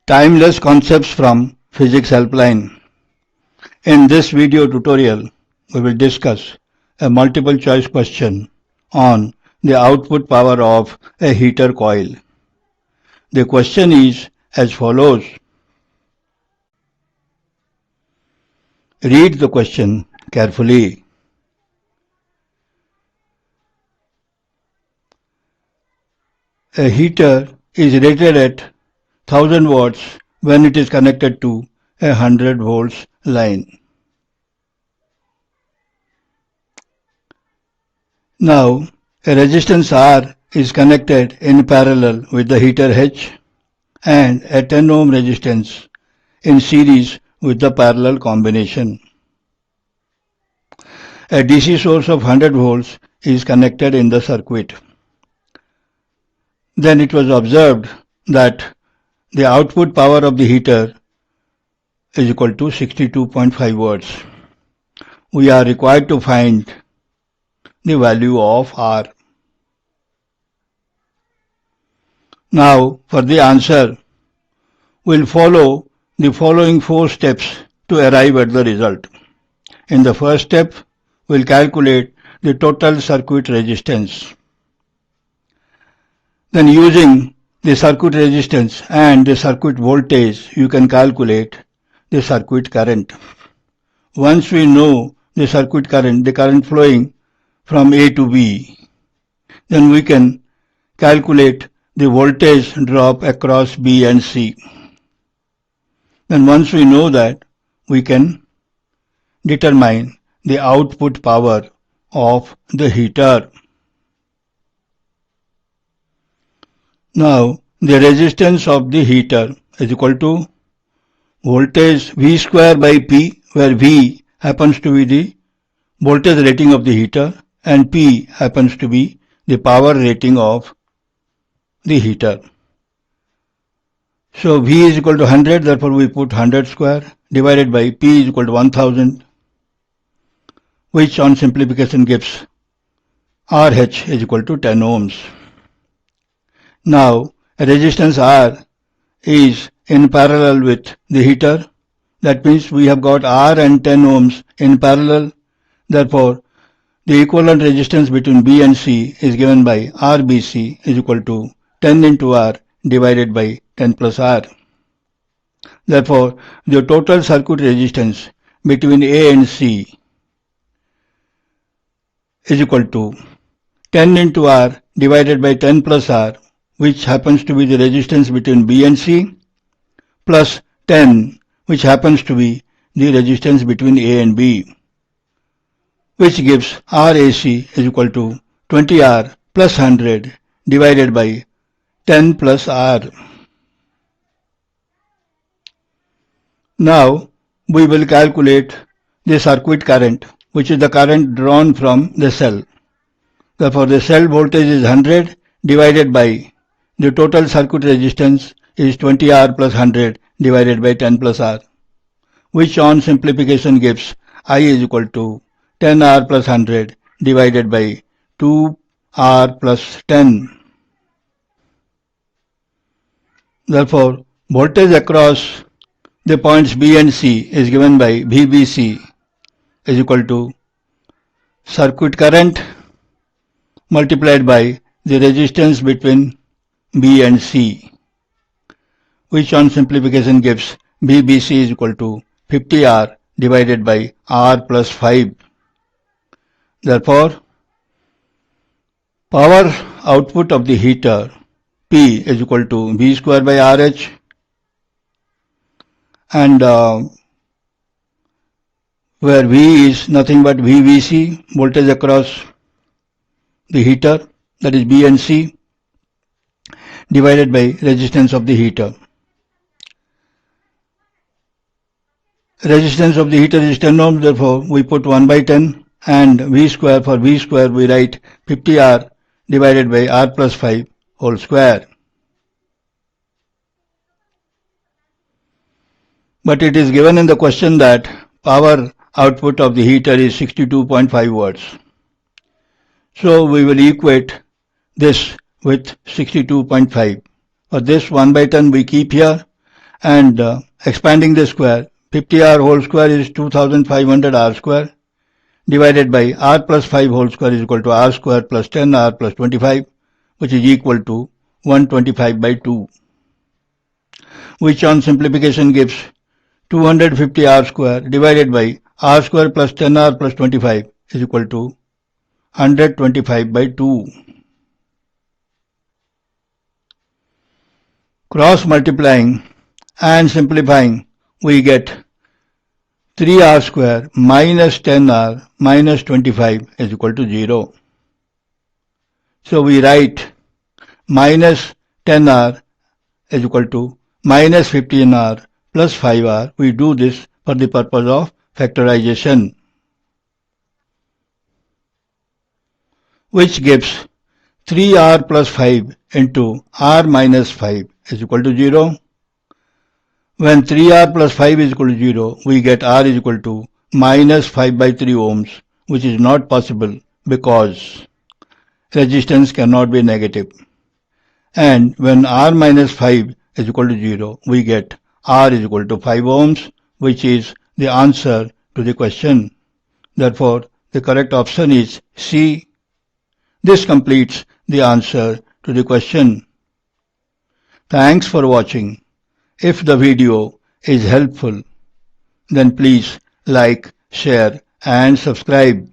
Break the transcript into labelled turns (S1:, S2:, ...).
S1: Timeless concepts from Physics Helpline. In this video tutorial, we will discuss a multiple choice question on the output power of a heater coil. The question is as follows. Read the question carefully. A heater is rated at 1000 watts when it is connected to a 100 volts line. Now, a resistance R is connected in parallel with the heater H and a 10 ohm resistance in series with the parallel combination. A DC source of 100 volts is connected in the circuit. Then it was observed that the output power of the heater is equal to 62.5 watts. We are required to find the value of R. Now, for the answer, we'll follow the following 4 steps to arrive at the result. In the first step, we'll calculate the total circuit resistance. Then using the circuit resistance and the circuit voltage, you can calculate the circuit current. Once we know the circuit current, the current flowing from A to B, then we can calculate the voltage drop across B and C. Then once we know that, we can determine the output power of the heater. Now, the resistance of the heater is equal to voltage V square by P, where V happens to be the voltage rating of the heater and P happens to be the power rating of the heater. So V is equal to 100, therefore we put 100 square divided by P is equal to 1000, which on simplification gives RH is equal to 10 ohms. Now, a resistance R is in parallel with the heater. That means we have got R and 10 ohms in parallel. Therefore, the equivalent resistance between B and C is given by RBC is equal to 10 into R divided by 10 plus R. Therefore, the total circuit resistance between A and C is equal to 10 into R divided by 10 plus R, which happens to be the resistance between B and C, plus 10, which happens to be the resistance between A and B, which gives RAC is equal to 20R plus 100 divided by 10 plus R. Now, we will calculate the circuit current, which is the current drawn from the cell. Therefore, the cell voltage is 100 divided by the total circuit resistance is 20R plus 100 divided by 10 plus R, which on simplification gives I is equal to 10R plus 100 divided by 2R plus 10. Therefore, voltage across the points B and C is given by VBC is equal to circuit current multiplied by the resistance between B and C, which on simplification gives VBC is equal to 50R divided by R plus 5. Therefore, power output of the heater P is equal to V square by RH, and where V is nothing but VBC, voltage across the heater, that is B and C, divided by resistance of the heater. Resistance of the heater is 10 ohms, therefore we put 1 by 10, and V square, for V square we write 50R divided by R plus 5 whole square. But it is given in the question that power output of the heater is 62.5 watts. So we will equate this with 62.5. For this 1 by 10 we keep here, and expanding the square. 50r whole square is 2500 r square divided by r plus 5 whole square is equal to r square plus 10r plus 25, which is equal to 125 by 2, which on simplification gives 250 r square divided by r square plus 10r plus 25 is equal to 125 by 2. Cross multiplying and simplifying, we get 3r square minus 10r minus 25 is equal to 0. So we write minus 10r is equal to minus 15r plus 5r. We do this for the purpose of factorization, which gives 3r plus 5 into r minus 5 is equal to 0. When 3r plus 5 is equal to 0, we get r is equal to minus 5 by 3 ohms, which is not possible because resistance cannot be negative. And when r minus 5 is equal to 0, we get r is equal to 5 ohms, which is the answer to the question. Therefore, the correct option is C. This completes the answer to the question. Thanks for watching. If the video is helpful, then please like, share and subscribe.